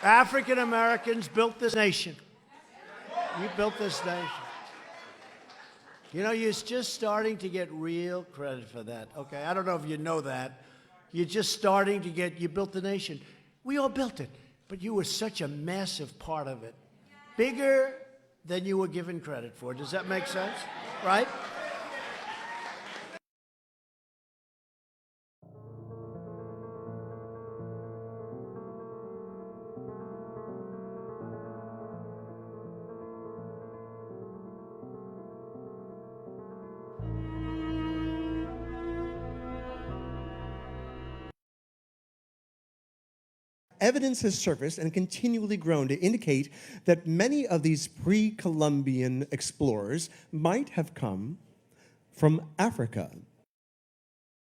African Americans built this nation. You built this nation. You know, you're just starting to get real credit for that. Okay, I don't know if you know that. You're just starting to get, you built the nation. We all built it, but you were such a massive part of it. Bigger than you were given credit for. Does that make sense? Right? Evidence has surfaced and continually grown to indicate that many of these pre-Columbian explorers might have come from Africa.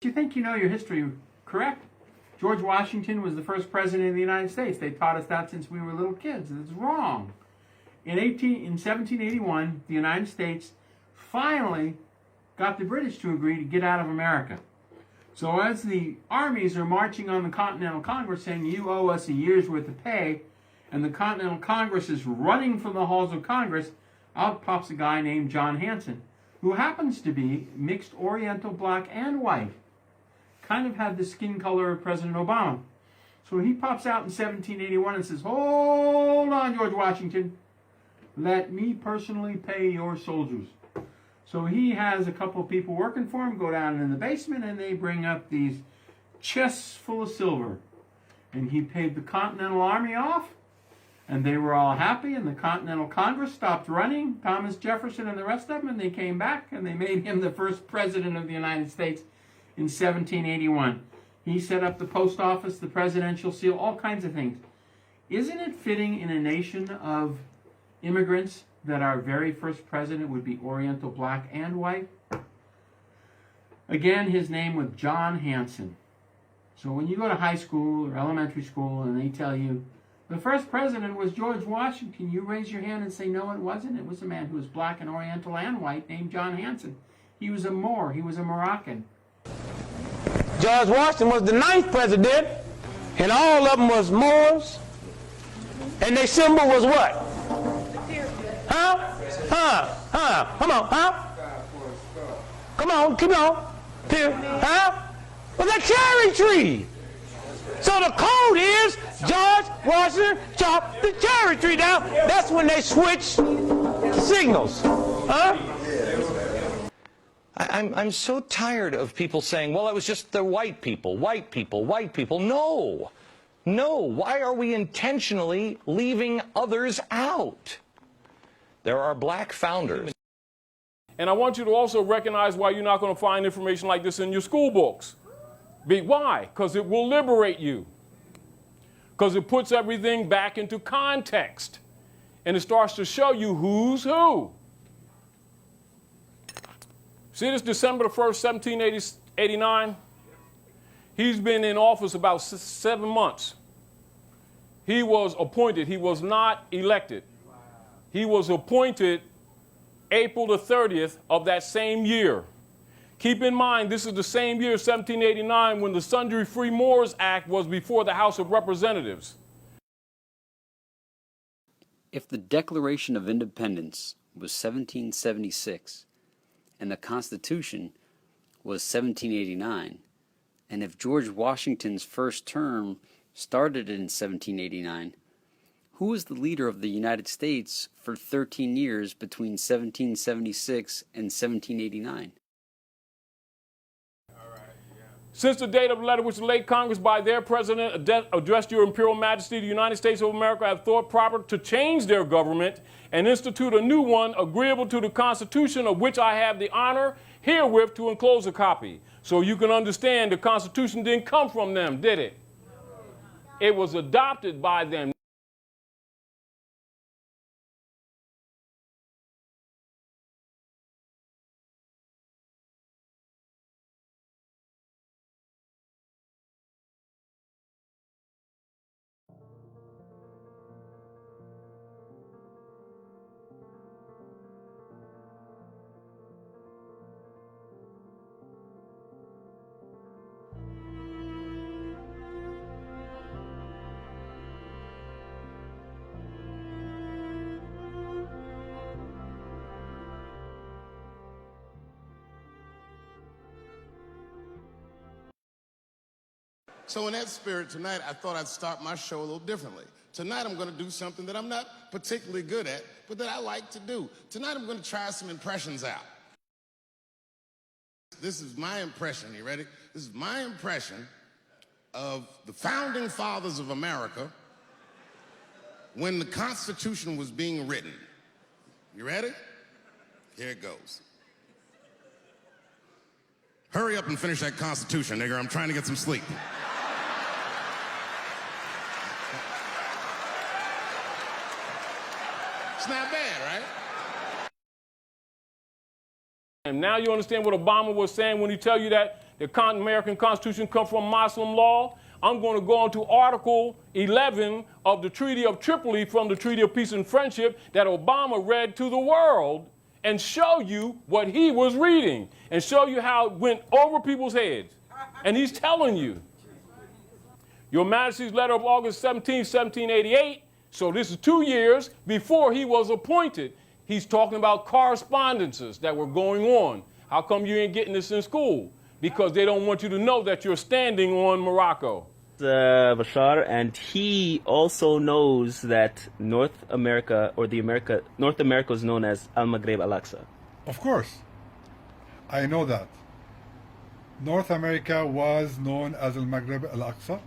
You think you know your history, correct? George Washington was the first president of the United States. They taught us that since we were little kids. It's wrong. In 1781, the United States finally got the British to agree to get out of America. So as the armies are marching on the Continental Congress saying, you owe us a year's worth of pay, and the Continental Congress is running from the halls of Congress, out pops a guy named John Hanson, who happens to be mixed Oriental, black, and white. Kind of had the skin color of President Obama. So he pops out in 1781 and says, hold on, George Washington. Let me personally pay your soldiers. So he has a couple of people working for him, go down in the basement, and they bring up these chests full of silver. And he paid the Continental Army off, and they were all happy, and the Continental Congress stopped running, Thomas Jefferson and the rest of them, and they came back, and they made him the first president of the United States in 1781. He set up the post office, the presidential seal, all kinds of things. Isn't it fitting in a nation of immigrants that our very first president would be Oriental, black, and white? Again, his name was John Hanson. So when you go to high school or elementary school and they tell you, the first president was George Washington, you raise your hand and say, no, it wasn't. It was a man who was black and Oriental and white named John Hanson. He was a Moor. He was a Moroccan. George Washington was the 9th president, and all of them was Moors, and their symbol was what? Come on, Come on, keep on. Well, the cherry tree. So the code is George Washington chopped the cherry tree down. That's when they switched signals. I'm so tired of people saying, well, it was just the white people, white people, white people. No. No. Why are we intentionally leaving others out? There are black founders. And I want you to also recognize why you're not going to find information like this in your school books. Why? Because it will liberate you. Because it puts everything back into context. And it starts to show you who's who. See this December the 1st, 1789? He's been in office about 7 months. He was appointed. He was not elected. He was appointed April the 30th of that same year. Keep in mind, this is the same year, 1789, when the Sundry Free Moors Act was before the House of Representatives. If the Declaration of Independence was 1776 and the Constitution was 1789, and if George Washington's first term started in 1789, who was the leader of the United States for 13 years between 1776 and 1789? Since the date of the letter which the late Congress by their president addressed your Imperial Majesty, the United States of America have thought proper to change their government and institute a new one agreeable to the Constitution, of which I have the honor herewith to enclose a copy. So you can understand the Constitution didn't come from them, did it? It was adopted by them. So in that spirit, tonight, I thought I'd start my show a little differently. Tonight, I'm going to do something that I'm not particularly good at, but that I like to do. Tonight, I'm going to try some impressions out. This is my impression. You ready? This is my impression of the founding fathers of America when the Constitution was being written. You ready? Here it goes. Hurry up and finish that Constitution, nigger. I'm trying to get some sleep. It's not bad, right? And now you understand what Obama was saying when he tell you that the American Constitution comes from Muslim law. I'm going to go on to Article 11 of the Treaty of Tripoli from the Treaty of Peace and Friendship that Obama read to the world and show you what he was reading and show you how it went over people's heads. And he's telling you. Your Majesty's letter of August 17, 1788. So this is 2 years before he was appointed. He's talking about correspondences that were going on. How come you ain't getting this in school? Because they don't want you to know that you're standing on Morocco. Bashar, and he also knows that North America, or North America is known as Al-Maghreb Al-Aqsa. Of course, I know that. North America was known as Al-Maghreb Al-Aqsa,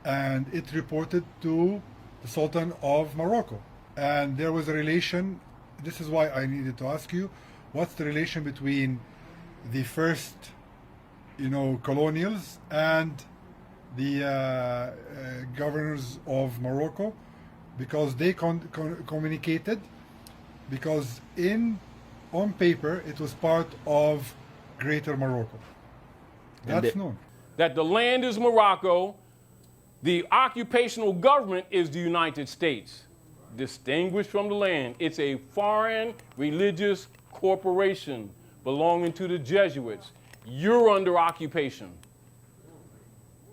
and it reported to the Sultan of Morocco. And there was a relation. This is why I needed to ask you, what's the relation between the first, colonials and the governors of Morocco, because they communicated, because on paper it was part of Greater Morocco. That's known. That the land is Morocco, the occupational government is the United States. Distinguished from the land. It's a foreign religious corporation belonging to the Jesuits. You're under occupation.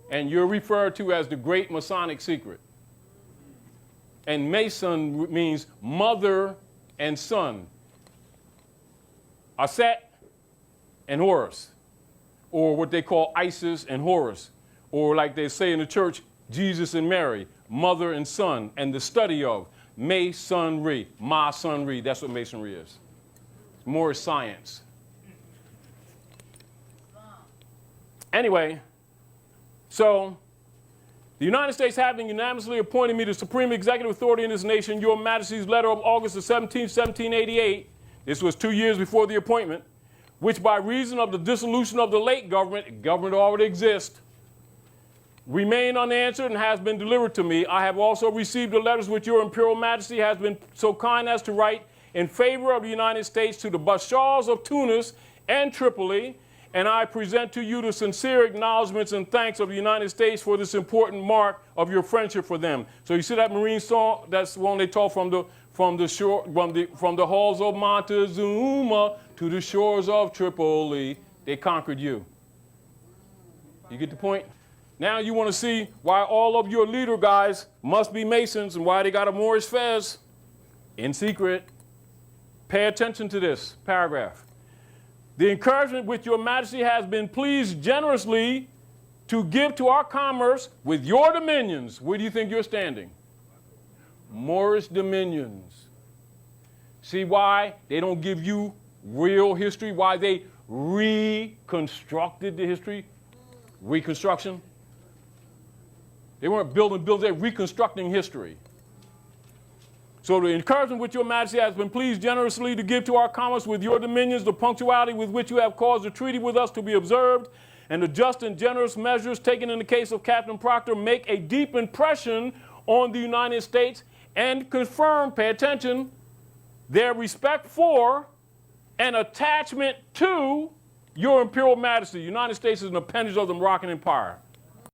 And you're referred to as the Great Masonic Secret. And Mason means mother and son. Aset and Horus. Or what they call Isis and Horus. Or like they say in the church, Jesus and Mary, mother and son, and the study of Masonry. Masonry, that's what Masonry is. It's more science. Anyway, so the United States having unanimously appointed me the supreme executive authority in this nation, Your Majesty's letter of August the 17th, 1788, this was 2 years before the appointment, which by reason of the dissolution of the late government already exists, remain unanswered and has been delivered to me. I have also received the letters which Your Imperial Majesty has been so kind as to write in favor of the United States to the Bashars of Tunis and Tripoli, and I present to you the sincere acknowledgments and thanks of the United States for this important mark of your friendship for them. So you see that Marine song? That's one they taught from the halls of Montezuma to the shores of Tripoli. They conquered you. You get the point? Now you want to see why all of your leader guys must be Masons and why they got a Moorish fez in secret. Pay attention to this paragraph. The encouragement which Your Majesty has been pleased generously to give to our commerce with your dominions. Where do you think you're standing? Moorish dominions. See why they don't give you real history? Why they reconstructed the history? Reconstruction? They weren't building, they're reconstructing history. So the encouragement which Your Majesty has been pleased generously to give to our commerce with your dominions, the punctuality with which you have caused the treaty with us to be observed, and the just and generous measures taken in the case of Captain Proctor make a deep impression on the United States and confirm, pay attention, their respect for and attachment to Your Imperial Majesty. The United States is an appendage of the Moroccan Empire.